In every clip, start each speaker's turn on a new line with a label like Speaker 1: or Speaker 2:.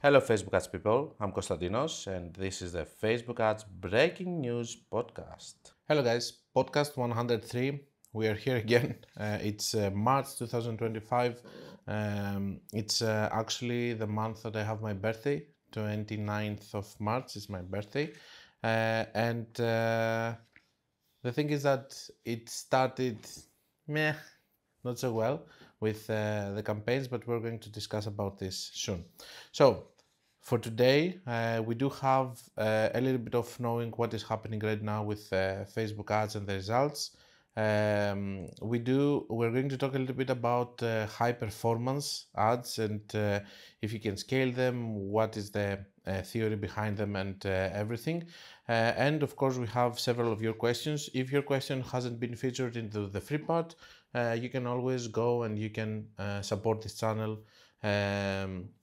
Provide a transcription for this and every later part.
Speaker 1: Hello Facebook ads people, I'm Konstantinos and this is the Facebook ads breaking news podcast.
Speaker 2: Hello guys, podcast 103. We are here again. It's March 2025. It's actually the month that I have my birthday. 29th of March is my birthday. And the thing is that it started not so well with the campaigns, but we're going to discuss about this soon. So for today, we do have a little bit of knowing what is happening right now with Facebook ads and the results. We're going to talk a little bit about high performance ads and if you can scale them, what is the theory behind them and everything. And of course, we have several of your questions. If your question hasn't been featured into the free part, you can always go and you can support this channel.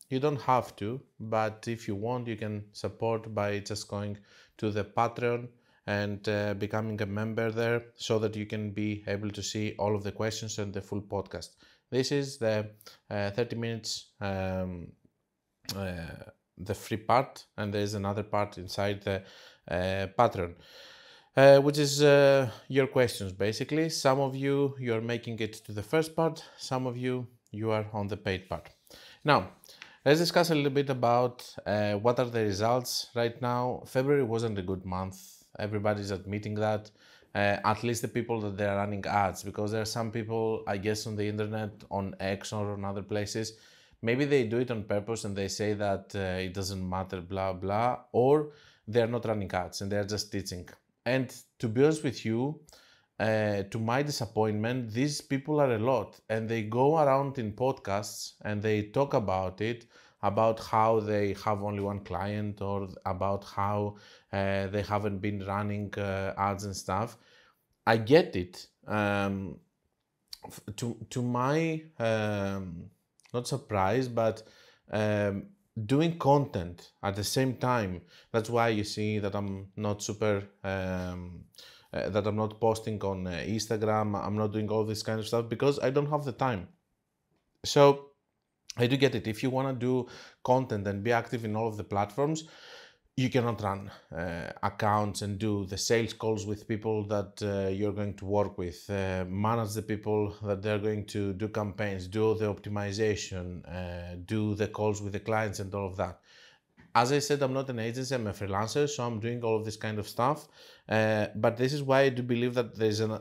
Speaker 2: You don't have to, but if you want, you can support by just going to the Patreon and becoming a member there so that you can be able to see all of the questions and the full podcast. This is the 30 minutes, the free part, and there's another part inside the Patreon. Which is your questions basically. Some of you are making it to the first part, some of you are on the paid part. Now, let's discuss a little bit about what are the results right now. February wasn't a good month. Everybody's admitting that. At least the people that they're running ads, because there are some people, I guess, on the internet, on X or on other places, maybe they do it on purpose and they say that it doesn't matter, blah, blah, or they're not running ads and they're just teaching. And to be honest with you, to my disappointment, these people are a lot and they go around in podcasts and they talk about it, about how they have only one client or about how they haven't been running ads and stuff. I get it. To my, not surprise, but doing content at the same time. That's why you see that I'm not super, that I'm not posting on Instagram. I'm not doing all this kind of stuff because I don't have the time. So I do get it. If you want to do content and be active in all of the platforms, you cannot run accounts and do the sales calls with people that you're going to work with, manage the people that they're going to do campaigns, do the optimization, do the calls with the clients and all of that. As I said, I'm not an agency, I'm a freelancer, so I'm doing all of this kind of stuff. But this is why I do believe that there's an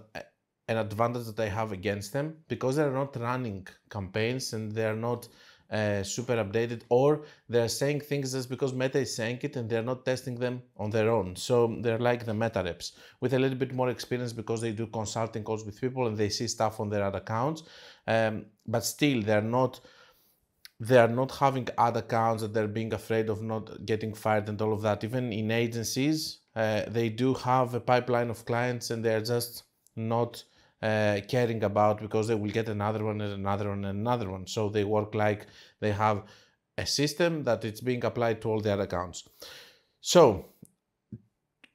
Speaker 2: advantage that I have against them, because they're not running campaigns and they're not super updated, or they're saying things just because Meta is saying it and they're not testing them on their own. So they're like the Meta reps with a little bit more experience because they do consulting calls with people and they see stuff on their ad accounts. But still, they are not having ad accounts that they're being afraid of not getting fired and all of that. Even in agencies, they do have a pipeline of clients and they're just not caring about, because they will get another one and another one and another one. So they work like they have a system that it's being applied to all their accounts. So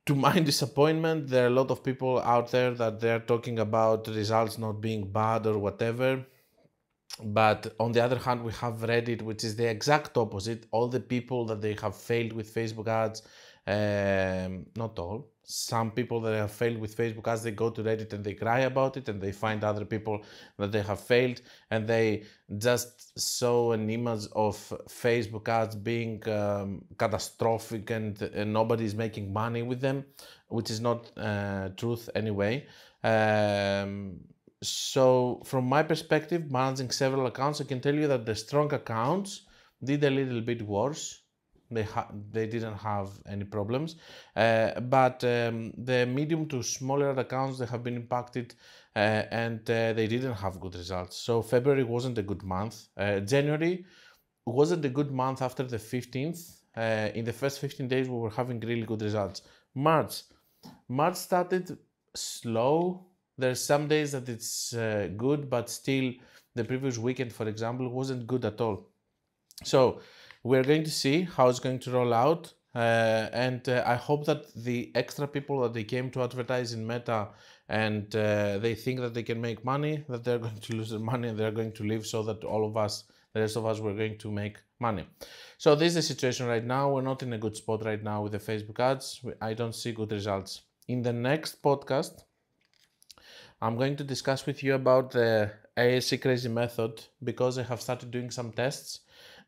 Speaker 2: to my disappointment, there are a lot of people out there that they're talking about results not being bad or whatever. But on the other hand, we have Reddit, which is the exact opposite. All the people that they have failed with Facebook ads, not all, some people that have failed with Facebook ads, they go to Reddit and they cry about it and they find other people that they have failed and they just show an image of Facebook ads being catastrophic and nobody is making money with them, which is not truth anyway. So from my perspective, managing several accounts, I can tell you that the strong accounts did a little bit worse. They didn't have any problems, but the medium to smaller accounts, they have been impacted and they didn't have good results. So February wasn't a good month. January wasn't a good month after the 15th. In the first 15 days, we were having really good results. March started slow. There's some days that it's good, but still the previous weekend, for example, wasn't good at all. So we're going to see how it's going to roll out. And I hope that the extra people that they came to advertise in Meta and they think that they can make money, that they're going to lose their money and they're going to leave, so that all of us the rest of us were going to make money. So this is the situation right now. We're not in a good spot right now with the Facebook ads. I don't see good results. In the next podcast, I'm going to discuss with you about the ASC crazy method, because I have started doing some tests,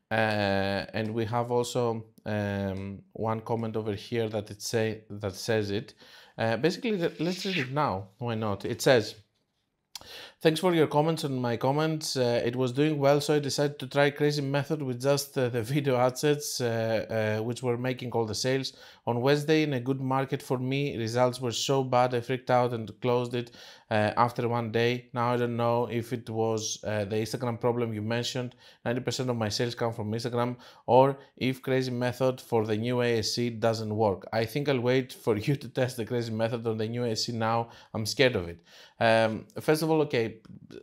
Speaker 2: and we have also one comment over here that says it. Basically, let's read it now. Why not? It says, "Thanks for your comments on my comments. It was doing well, so I decided to try crazy method with just the video assets, which were making all the sales. On Wednesday, in a good market for me, results were so bad I freaked out and closed it after one day. Now I don't know if it was the Instagram problem you mentioned. 90% of my sales come from Instagram, or if crazy method for the new ASC doesn't work. I think I'll wait for you to test the crazy method on the new ASC now. I'm scared of it." First of all, okay,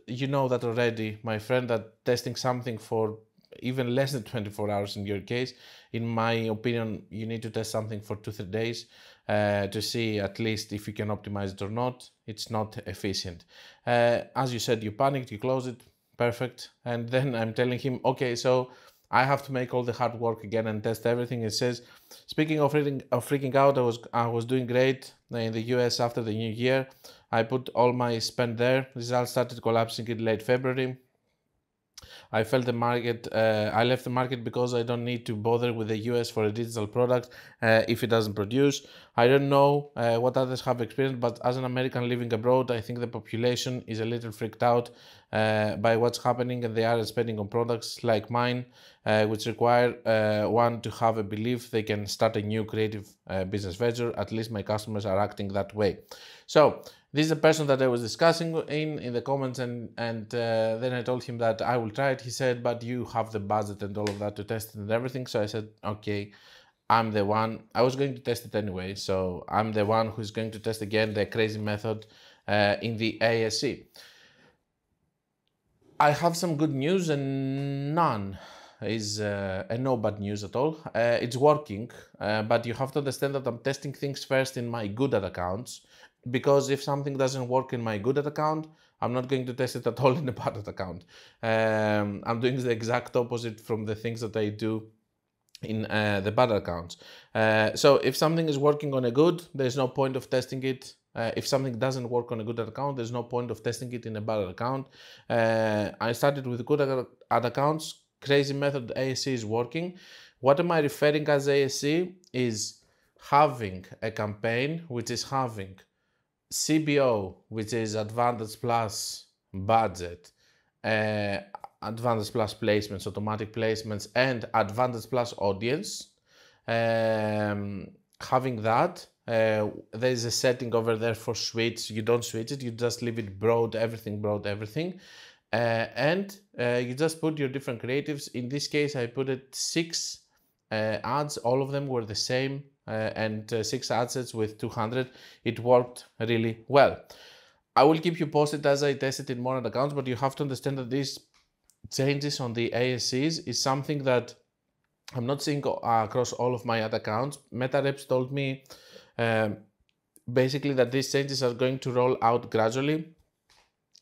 Speaker 2: you know that already, my friend, that testing something for even less than 24 hours in your case, in my opinion, you need to test something for 2-3 days to see at least if you can optimize it or not. It's not efficient. As you said, you panicked, you closed it, perfect. And then I'm telling him, okay, so I have to make all the hard work again and test everything. It says, "Speaking of freaking out, I was doing great in the US after the new year. I put all my spend there. Results started collapsing in late February. I felt the market. I left the market because I don't need to bother with the US for a digital product if it doesn't produce. I don't know what others have experienced, but as an American living abroad, I think the population is a little freaked out by what's happening, and they are spending on products like mine, which require one to have a belief they can start a new creative business venture. At least my customers are acting that way." So this is a person that I was discussing in the comments, and then I told him that I will try it. He said, "But you have the budget and all of that to test it and everything." So I said, okay, I'm the one. I was going to test it anyway, so I'm the one who's going to test again the crazy method in the ASC. I have some good news and none is no bad news at all. It's working, but you have to understand that I'm testing things first in my good ad accounts, because if something doesn't work in my good ad account, I'm not going to test it at all in a bad ad account. I'm doing the exact opposite from the things that I do in the bad accounts. So if something is working on a good, there's no point of testing it. If something doesn't work on a good ad account, there's no point of testing it in a bad account. I started with good ad accounts. Crazy method ASC is working. What am I referring as ASC is having a campaign which is having CBO, which is Advantage Plus budget, Advantage Plus placements, automatic placements, and Advantage Plus audience. Having that, there is a setting over there for switch. You don't switch it, you just leave it broad, everything. And you just put your different creatives. In this case, I put it 6 ads, all of them were the same, and 6 ad sets with 200. It worked really well. I will keep you posted as I test it in more ad accounts, but you have to understand that these changes on the ASCs is something that I'm not seeing across all of my ad accounts. Meta reps told me basically that these changes are going to roll out gradually.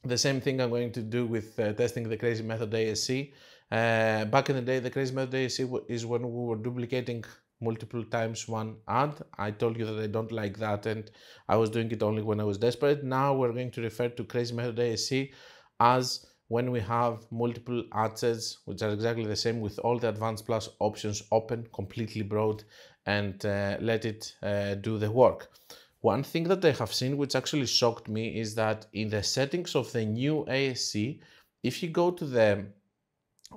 Speaker 2: The same thing I'm going to do with testing the crazy method ASC. Back in the day, the crazy method ASC is when we were duplicating multiple times one ad. I told you that I don't like that, and I was doing it only when I was desperate. Now we're going to refer to crazy method ASC as when we have multiple ad sets which are exactly the same, with all the Advanced Plus options open, completely broad, and let it do the work. One thing that I have seen which actually shocked me is that in the settings of the new ASC, if you go to the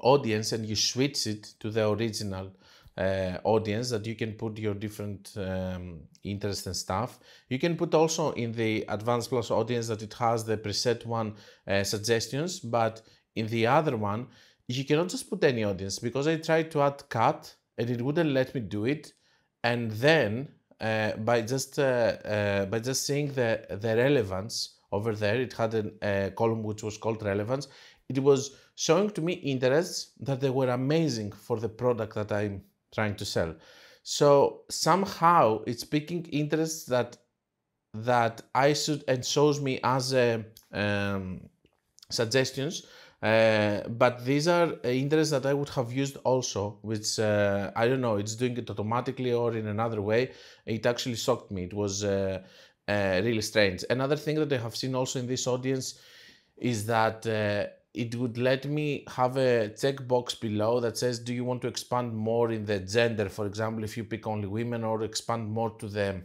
Speaker 2: audience and you switch it to the original audience, that you can put your different interests and stuff. You can put also in the Advanced Plus audience that it has the preset one suggestions, but in the other one, you cannot just put any audience, because I tried to add cut and it wouldn't let me do it. And then by just seeing the relevance over there, it had a column which was called relevance. It was showing to me interests that they were amazing for the product that I'm trying to sell. So somehow it's picking interests that I should, and shows me as suggestions But these are interests that I would have used also, which I don't know, it's doing it automatically or in another way. It actually shocked me. It was really strange. Another thing that I have seen also in this audience is that it would let me have a checkbox below that says, do you want to expand more in the gender? For example, if you pick only women, or expand more to the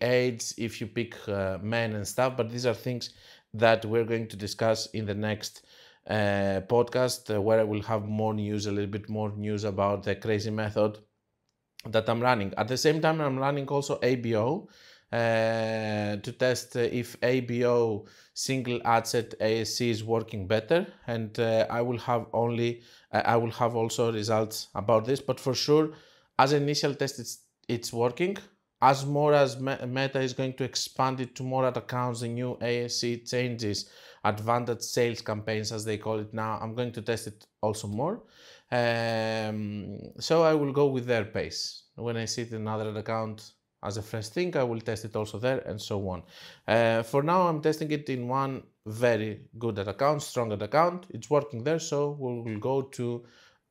Speaker 2: age if you pick men and stuff. But these are things that we're going to discuss in the next podcast, where I will have more news, a little bit more news about the crazy method that I'm running. At the same time, I'm running also ABO to test if ABO single ad set ASC is working better, and I will have also results about this. But for sure, as an initial test, it's working. As more as Meta is going to expand it to more ad accounts, the new ASC changes, advantage sales campaigns as they call it now, I'm going to test it also more. So I will go with their pace. When I see another account as a fresh thing, I will test it also there, and so on. For now, I'm testing it in one very good ad account, strong ad account. It's working there, so we will go to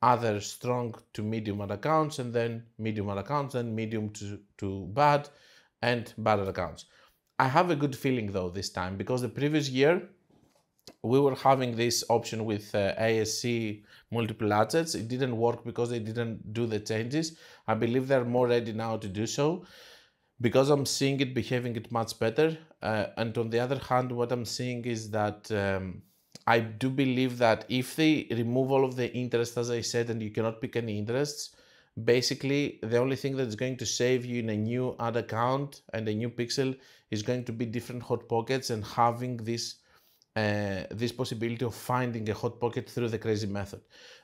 Speaker 2: other strong to medium ad accounts, and then medium ad accounts, and medium to bad, and bad ad accounts. I have a good feeling though this time, because the previous year we were having this option with ASC multiple ad sets. It didn't work because they didn't do the changes. I believe they're more ready now to do so, because I'm seeing it behaving it much better. And on the other hand, what I'm seeing is that I do believe that if they remove all of the interest, as I said, and you cannot pick any interests, basically the only thing that's going to save you in a new ad account and a new pixel is going to be different hot pockets, and having this possibility of finding a hot pocket through the crazy method.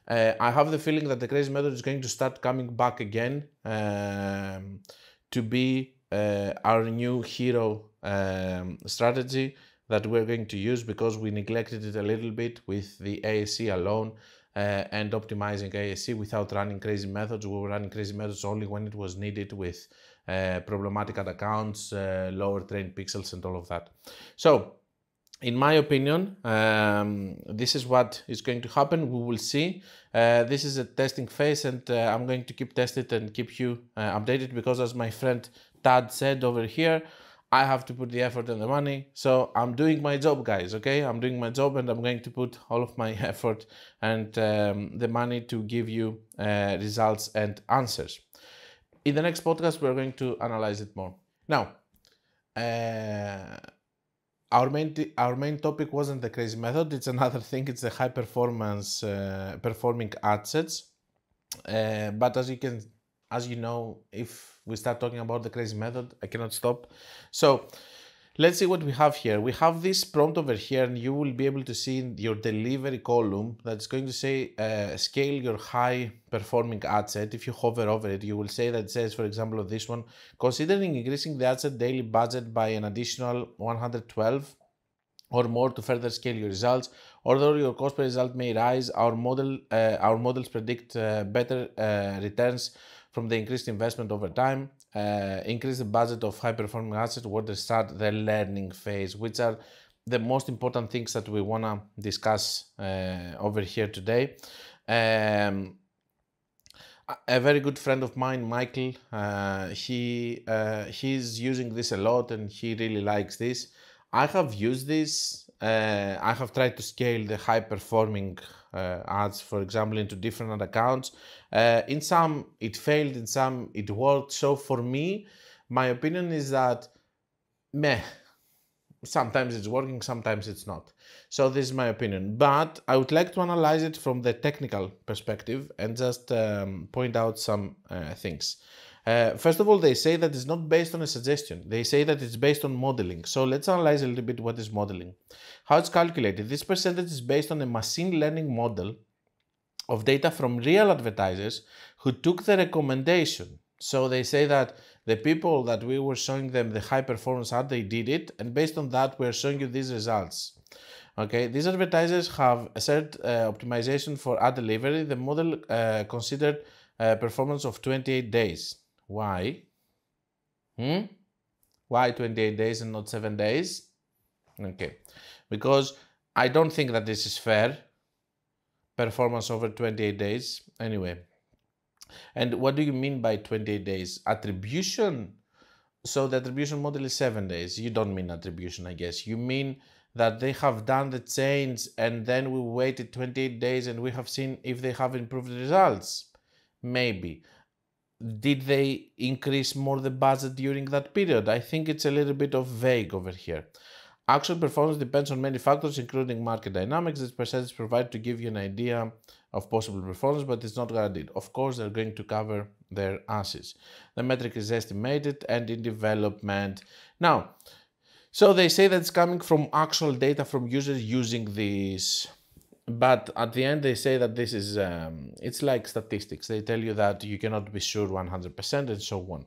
Speaker 2: I have the feeling that the crazy method is going to start coming back again to be our new hero strategy that we're going to use, because we neglected it a little bit with the ASC alone and optimizing ASC without running crazy methods. We were running crazy methods only when it was needed with problematic ad accounts, lower trained pixels, and all of that. So, in my opinion, this is what is going to happen. We will see. This is a testing phase, and I'm going to keep testing it and keep you updated, because as my friend Tad said over here, I have to put the effort and the money. So I'm doing my job, guys, okay? I'm doing my job, and I'm going to put all of my effort and the money to give you results and answers. In the next podcast, we're going to analyze it more. Now, our main topic wasn't the crazy method. It's another thing. It's the high performance performing ad sets. But as you know, if we start talking about the crazy method, I cannot stop. So let's see what we have here. We have this prompt over here, and you will be able to see in your delivery column that's going to say scale your high performing ad set. If you hover over it, you will say that it says, for example, of this one, considering increasing the ad set daily budget by an additional 112 or more to further scale your results. Although your cost per result may rise, our models predict better returns from the increased investment over time. Increase the budget of high-performing assets where they start the learning phase, which are the most important things that we want to discuss over here today. A very good friend of mine, Michael, he's using this a lot, and he really likes this. I have used this. I have tried to scale the high-performing ads, for example, into different accounts. In some it failed, in some it worked. So for me, my opinion is that sometimes it's working, sometimes it's not. So this is my opinion, but I would like to analyze it from the technical perspective and just point out some things. First of all, they say that it's not based on a suggestion. They say that it's based on modeling. So let's analyze a little bit what is modeling. How it's calculated. This percentage is based on a machine learning model of data from real advertisers who took the recommendation. So they say that the people that we were showing them the high performance ad, they did it, and based on that, we're showing you these results. Okay, these advertisers have a set optimization for ad delivery. The model considered performance of 28 days. Why? Why 28 days and not 7 days? Okay, because I don't think that this is fair. Performance over 28 days. Anyway. And what do you mean by 28 days? Attribution. So the attribution model is 7 days. You don't mean attribution, I guess. You mean that they have done the change and then we waited 28 days and we have seen if they have improved the results. Maybe. Did they increase more the budget during that period? I think it's a little bit of vague over here. Actual performance depends on many factors, including market dynamics. This percentage is provided to give you an idea of possible performance, but it's not guaranteed. Of course, they're going to cover their asses. The metric is estimated and in development. Now, so they say that it's coming from actual data from users using this. But at the end, they say that this is, it's like statistics. They tell you that you cannot be sure 100% and so on.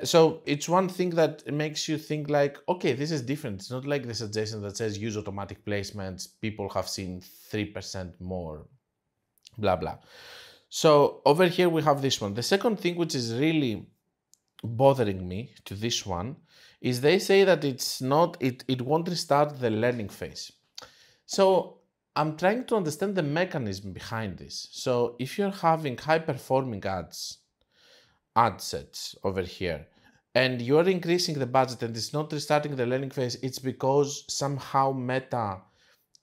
Speaker 2: So it's one thing that makes you think like, okay, this is different. It's not like the suggestion that says use automatic placements. People have seen 3% more, blah, blah. So over here we have this one. The second thing which is really bothering me to this one is they say that it's not, it won't restart the learning phase. So I'm trying to understand the mechanism behind this. So if you're having high performing ad sets over here, and you're increasing the budget and it's not restarting the learning phase, it's because somehow Meta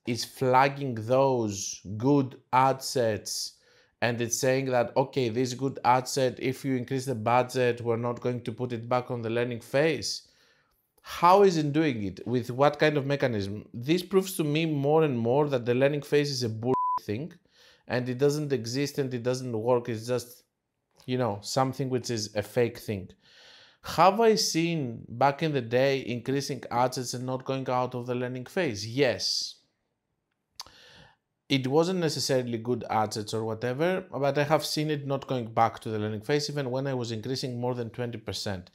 Speaker 2: is flagging those good ad sets and it's saying that, okay, this good ad set, if you increase the budget, we're not going to put it back on the learning phase. How is it doing it? With what kind of mechanism? This proves to me more and more that the learning phase is a bull thing and it doesn't exist and it doesn't work. It's just, you know, something which is a fake thing. Have I seen back in the day increasing ads and not going out of the learning phase? Yes. It wasn't necessarily good ads or whatever, but I have seen it not going back to the learning phase even when I was increasing more than 20%.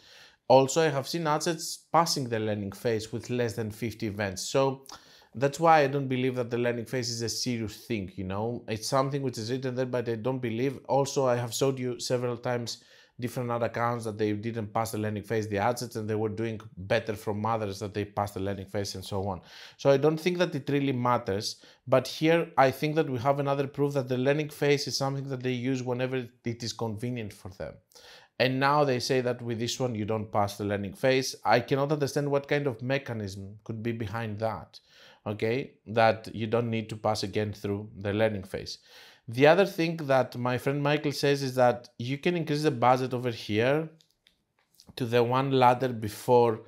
Speaker 2: Also, I have seen assets passing the learning phase with less than 50 events. So that's why I don't believe that the learning phase is a serious thing, you know. It's something which is written there, but I don't believe. Also, I have showed you several times different ad accounts that they didn't pass the learning phase, the assets, and they were doing better from others that they passed the learning phase and so on. So I don't think that it really matters. But here, I think that we have another proof that the learning phase is something that they use whenever it is convenient for them. And now they say that with this one, you don't pass the learning phase. I cannot understand what kind of mechanism could be behind that, okay? That you don't need to pass again through the learning phase. The other thing that my friend Michael says is that you can increase the budget over here to the one ladder before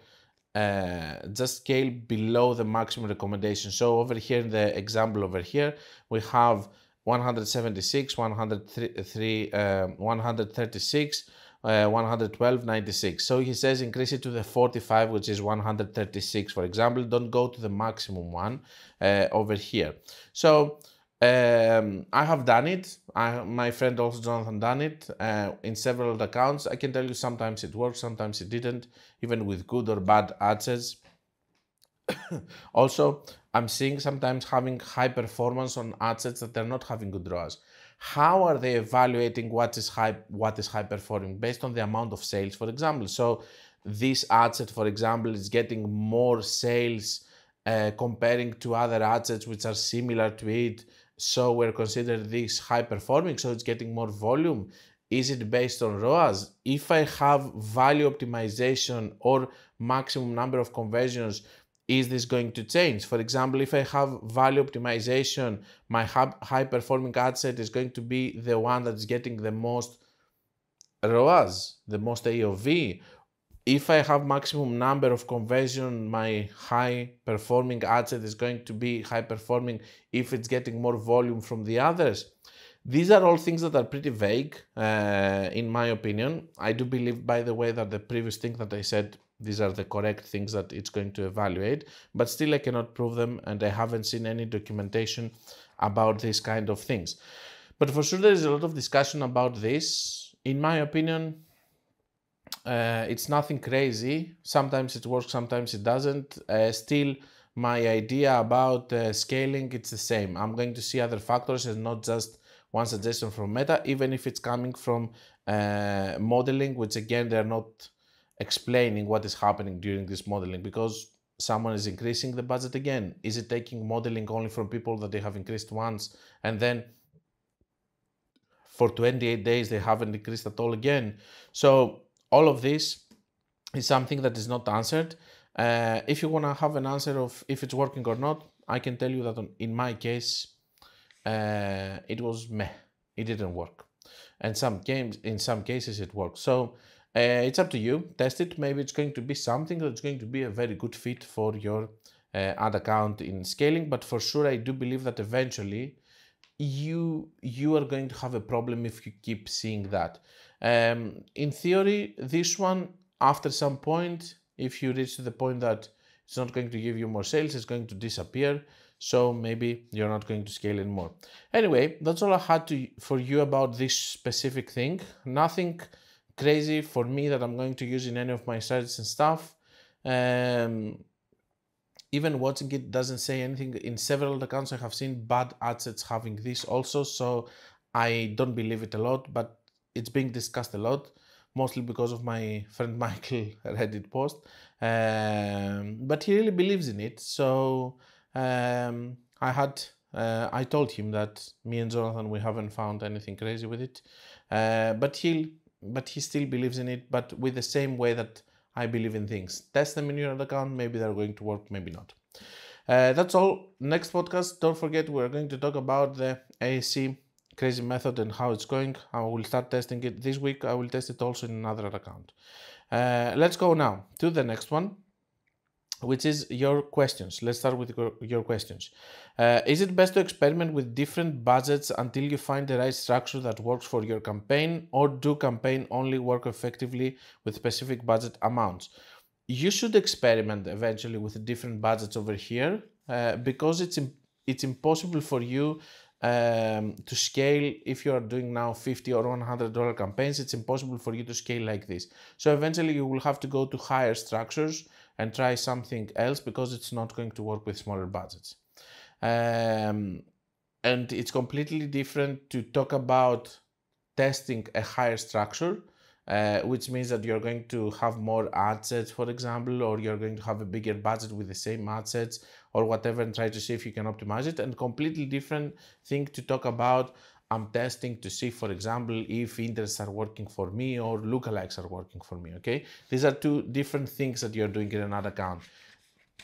Speaker 2: just scale below the maximum recommendation. So over here in the example over here, we have 176, 103, 136, 112, 96. So he says increase it to the 45, which is 136, for example. Don't go to the maximum one over here. So I have done it. My friend also Jonathan done it in several accounts. I can tell you sometimes it works, sometimes it didn't, even with good or bad ads. Also, I'm seeing sometimes having high performance on ad sets that they're not having good ROAS. How are they evaluating what is high performing? Based on the amount of sales, for example. So this ad set, for example, is getting more sales comparing to other ad sets which are similar to it. So we're considering this high performing, so it's getting more volume. Is it based on ROAS? If I have value optimization or maximum number of conversions, is this going to change? For example, if I have value optimization, my high performing ad set is going to be the one that's getting the most ROAS, the most AOV. If I have maximum number of conversion, my high performing ad set is going to be high performing if it's getting more volume from the others. These are all things that are pretty vague, in my opinion. I do believe, by the way, that the previous thing that I said, these are the correct things that it's going to evaluate, but still I cannot prove them and I haven't seen any documentation about these kind of things. But for sure there is a lot of discussion about this. In my opinion, it's nothing crazy. Sometimes it works, sometimes it doesn't. Still, my idea about scaling, it's the same. I'm going to see other factors and not just one suggestion from Meta, even if it's coming from modeling, which again, they're not explaining what is happening during this modeling, because someone is increasing the budget again? Is it taking modeling only from people that they have increased once and then for 28 days they haven't increased at all again? So all of this is something that is not answered. If you want to have an answer of if it's working or not, I can tell you that in my case, it was meh. It didn't work. And in some cases it works. So it's up to you. Test it. Maybe it's going to be something that's going to be a very good fit for your ad account in scaling. But for sure, I do believe that eventually you are going to have a problem if you keep seeing that. In theory, this one, after some point, if you reach to the point that it's not going to give you more sales, it's going to disappear. So maybe you're not going to scale anymore. Anyway, that's all I had for you about this specific thing. Nothing crazy for me that I'm going to use in any of my strategies and stuff. Even watching it doesn't say anything. In several accounts I have seen bad ad sets having this also, so I don't believe it a lot, but it's being discussed a lot, mostly because of my friend Michael Reddit post. But he really believes in it, so I told him that me and Jonathan, we haven't found anything crazy with it, but he still believes in it, but with the same way that I believe in things. Test them in your account, maybe they're going to work, maybe not. That's all. Next podcast, don't forget, we're going to talk about the ASC crazy method and how it's going. I will start testing it this week. I will test it also in another account. Let's go now to the next one, which is your questions. Let's start with your questions. Is it best to experiment with different budgets until you find the right structure that works for your campaign, or do campaign only work effectively with specific budget amounts? You should experiment eventually with different budgets over here, because it's impossible for you to scale. If you are doing now $50 or $100 campaigns, it's impossible for you to scale like this. So eventually you will have to go to higher structures and try something else, because it's not going to work with smaller budgets. And it's completely different to talk about testing a higher structure, which means that you're going to have more ad sets, for example, or you're going to have a bigger budget with the same ad sets or whatever, and try to see if you can optimize it. And completely different thing to talk about, I'm testing to see, for example, if interests are working for me or lookalikes are working for me, okay? These are two different things that you're doing in an ad account.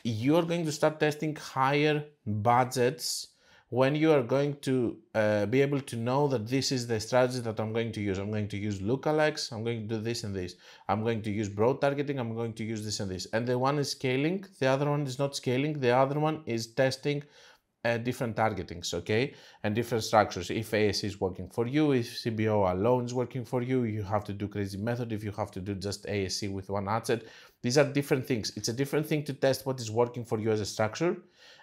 Speaker 2: You're going to start testing higher budgets when you are going to be able to know that this is the strategy that I'm going to use. I'm going to use lookalikes, I'm going to do this and this. I'm going to use broad targeting, I'm going to use this and this. And the one is scaling, the other one is not scaling, the other one is testing different targetings, okay, and different structures. If ASC is working for you, if CBO alone is working for you, you have to do crazy method. If you have to do just ASC with one ad set, these are different things. It's a different thing to test what is working for you as a structure,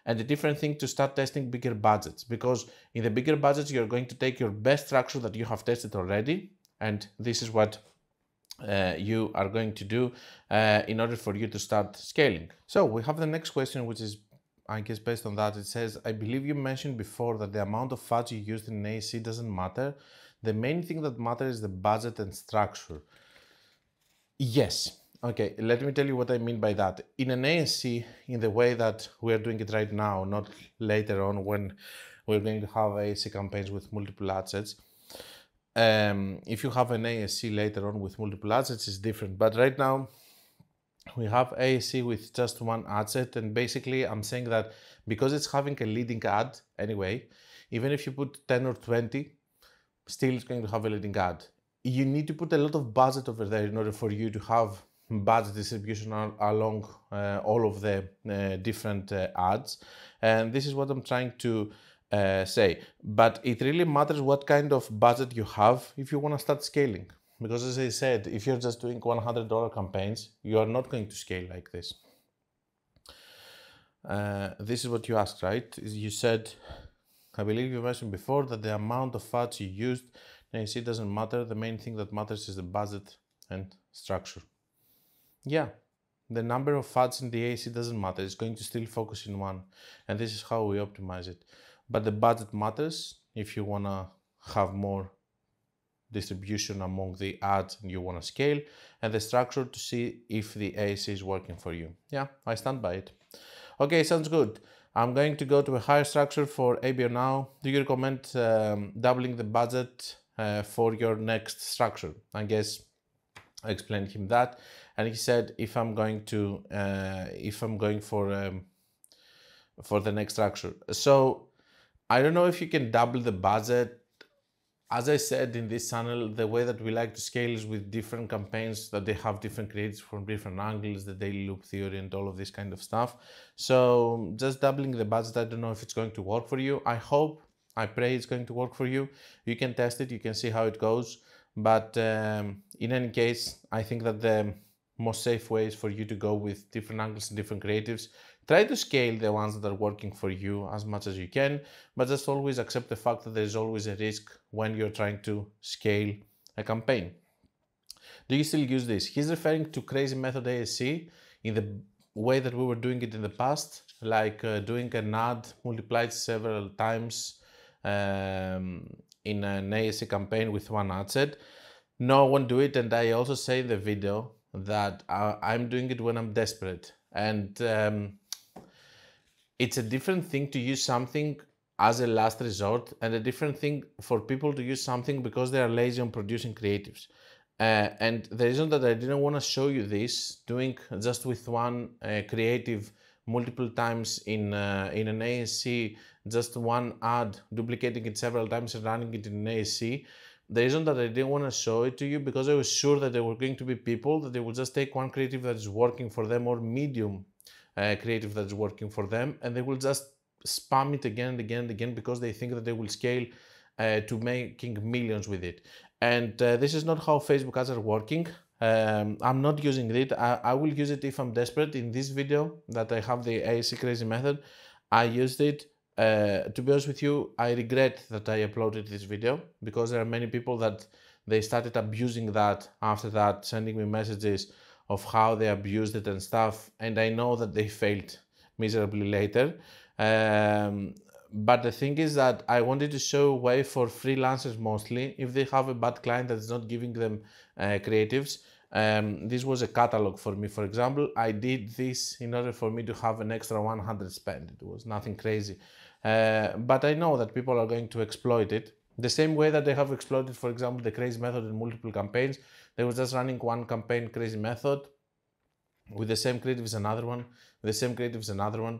Speaker 2: and a different thing to start testing bigger budgets, because in the bigger budgets, you're going to take your best structure that you have tested already, and this is what you are going to do in order for you to start scaling. So we have the next question, which is, I guess based on that, it says, I believe you mentioned before that the amount of fats you used in an ASC doesn't matter. The main thing that matters is the budget and structure. Yes. Okay, let me tell you what I mean by that. In an ASC, in the way that we are doing it right now, not later on when we're going to have ASC campaigns with multiple ad sets. If you have an ASC later on with multiple ad sets, it's different. But right now, we have ASC with just one ad set, and basically I'm saying that because it's having a leading ad anyway, even if you put 10 or 20, still it's going to have a leading ad. You need to put a lot of budget over there in order for you to have budget distribution along all of the different ads. And this is what I'm trying to say. But it really matters what kind of budget you have if you want to start scaling. Because as I said, if you're just doing $100 campaigns, you are not going to scale like this. This is what you asked, right? You said, I believe you mentioned before that the amount of fats you used, it doesn't matter. The main thing that matters is the budget and structure. Yeah, the number of fats in the AC doesn't matter. It's going to still focus in one. And this is how we optimize it. But the budget matters if you want to have more distribution among the ads and you want to scale, and the structure to see if the ASC is working for you. Yeah, I stand by it. Okay, sounds good. I'm going to go to a higher structure for ABO now. Do you recommend doubling the budget for your next structure? I guess I explained him that, and he said if I'm going for the next structure. So I don't know if you can double the budget. As I said in this channel, the way that we like to scale is with different campaigns that they have different creatives from different angles, the daily loop theory and all of this kind of stuff. So just doubling the budget, I don't know if it's going to work for you. I pray it's going to work for you. You can test it, you can see how it goes. But in any case, I think that the most safe way is for you to go with different angles and different creatives. Try to scale the ones that are working for you as much as you can, but just always accept the fact that there's always a risk when you're trying to scale a campaign. Do you still use this? He's referring to crazy method ASC in the way that we were doing it in the past, like doing an ad multiplied several times in an ASC campaign with one ad set. No one do it, and I also say in the video that I'm doing it when I'm desperate, and it's a different thing to use something as a last resort and a different thing for people to use something because they are lazy on producing creatives. And the reason that I didn't want to show you this, doing just with one creative multiple times in an ASC, just one ad, duplicating it several times and running it in an ASC, the reason that I didn't want to show it to you because I was sure that there were going to be people that they will just take one creative that is working for them or medium creative that's working for them, and they will just spam it again and again and again because they think that they will scale to making millions with it. And this is not how Facebook ads are working. I'm not using it. I will use it if I'm desperate. In this video that I have the ASC crazy method, I used it. To be honest with you, I regret that I uploaded this video because there are many people that they started abusing that after that, sending me messages of how they abused it and stuff, and I know that they failed miserably later. But the thing is that I wanted to show a way for freelancers mostly, if they have a bad client that is not giving them creatives. This was a catalog for me, for example. I did this in order for me to have an extra 100 spent. It was nothing crazy. But I know that people are going to exploit it. The same way that they have exploited, for example, the crazy method in multiple campaigns. They were just running one campaign crazy method with the same creatives, another one, with the same creatives, another one.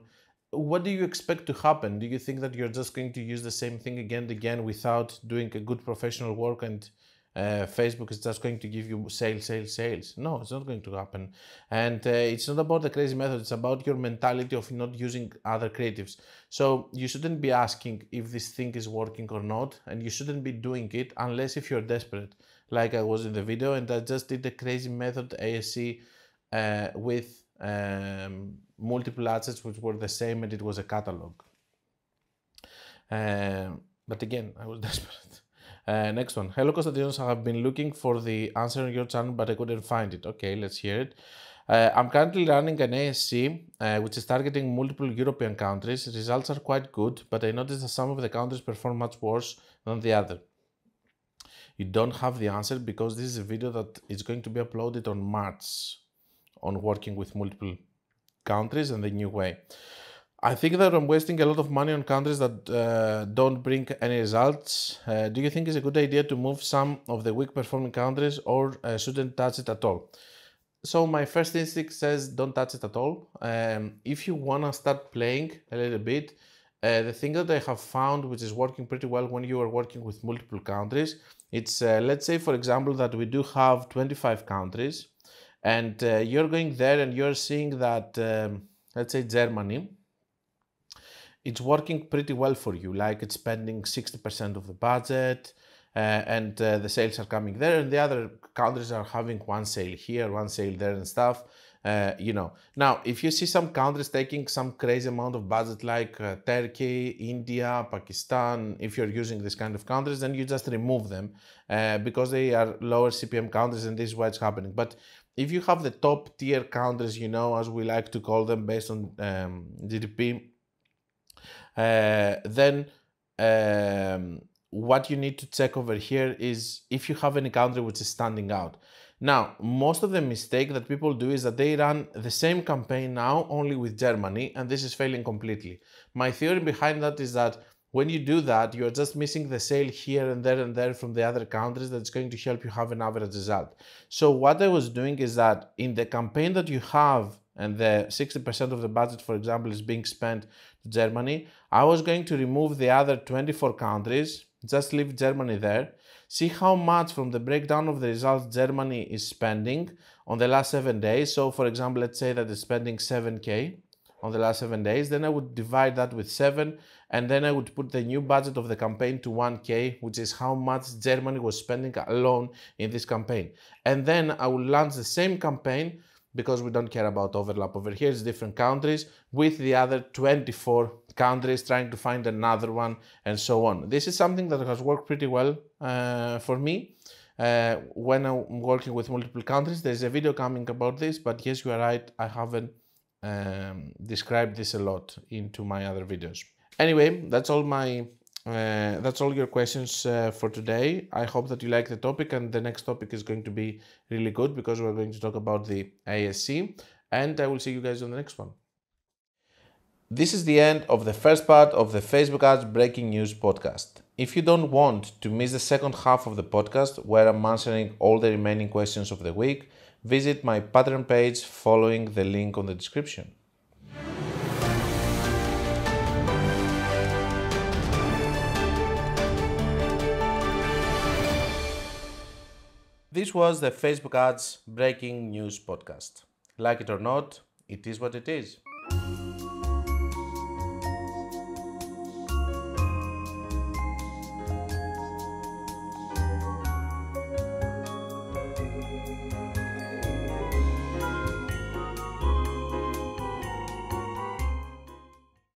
Speaker 2: What do you expect to happen? Do you think that you're just going to use the same thing again and again without doing a good professional work and Facebook is just going to give you sales, sales, sales? No, it's not going to happen. And it's not about the crazy method. It's about your mentality of not using other creatives. So you shouldn't be asking if this thing is working or not, and you shouldn't be doing it unless if you're desperate, like I was in the video, and I just did the crazy method ASC with multiple assets which were the same, and it was a catalog. But again, I was desperate. Next one. Hello, Konstantinos. I have been looking for the answer on your channel, but I couldn't find it. Okay, let's hear it. I'm currently running an ASC, which is targeting multiple European countries. Results are quite good, but I noticed that some of the countries perform much worse than the other. You don't have the answer because this is a video that is going to be uploaded on March on working with multiple countries and the new way. I think that I'm wasting a lot of money on countries that don't bring any results. Do you think it's a good idea to move some of the weak performing countries, or shouldn't touch it at all? So my first instinct says don't touch it at all. If you want to start playing a little bit, the thing that I have found which is working pretty well when you are working with multiple countries, it's let's say for example that we do have 25 countries, and you're going there and you're seeing that let's say Germany, it's working pretty well for you, like it's spending 60% of the budget, and the sales are coming there, and the other countries are having one sale here, one sale there and stuff. You know, now if you see some countries taking some crazy amount of budget like Turkey, India, Pakistan, if you're using this kind of countries, then you just remove them because they are lower CPM countries, and this is why it's happening. But if you have the top tier countries, you know, as we like to call them based on GDP, then what you need to check over here is if you have any country which is standing out. Now, most of the mistake that people do is that they run the same campaign now only with Germany, and this is failing completely. My theory behind that is that when you do that, you're just missing the sale here and there from the other countries that's going to help you have an average result. So what I was doing is that in the campaign that you have, and the 60% of the budget, for example, is being spent to Germany, I was going to remove the other 24 countries, just leave Germany there, see how much from the breakdown of the results Germany is spending on the last 7 days. So for example, let's say that it's spending 7K on the last 7 days, then I would divide that with 7, and then I would put the new budget of the campaign to 1K, which is how much Germany was spending alone in this campaign. And then I will launch the same campaign, because we don't care about overlap over here, it's different countries, with the other 24 countries, trying to find another one, and so on. This is something that has worked pretty well for me when I'm working with multiple countries. There's a video coming about this, but yes, you are right, I haven't described this a lot into my other videos. Anyway, that's all your questions for today. I hope that you like the topic, and the next topic is going to be really good because we're going to talk about the ASC, and I will see you guys on the next one. This is the end of the first part of the Facebook Ads Breaking News podcast. If you don't want to miss the second half of the podcast, where I'm answering all the remaining questions of the week, visit my Patreon page following the link on the description. This was the Facebook Ads Breaking News podcast. Like it or not, it is what it is.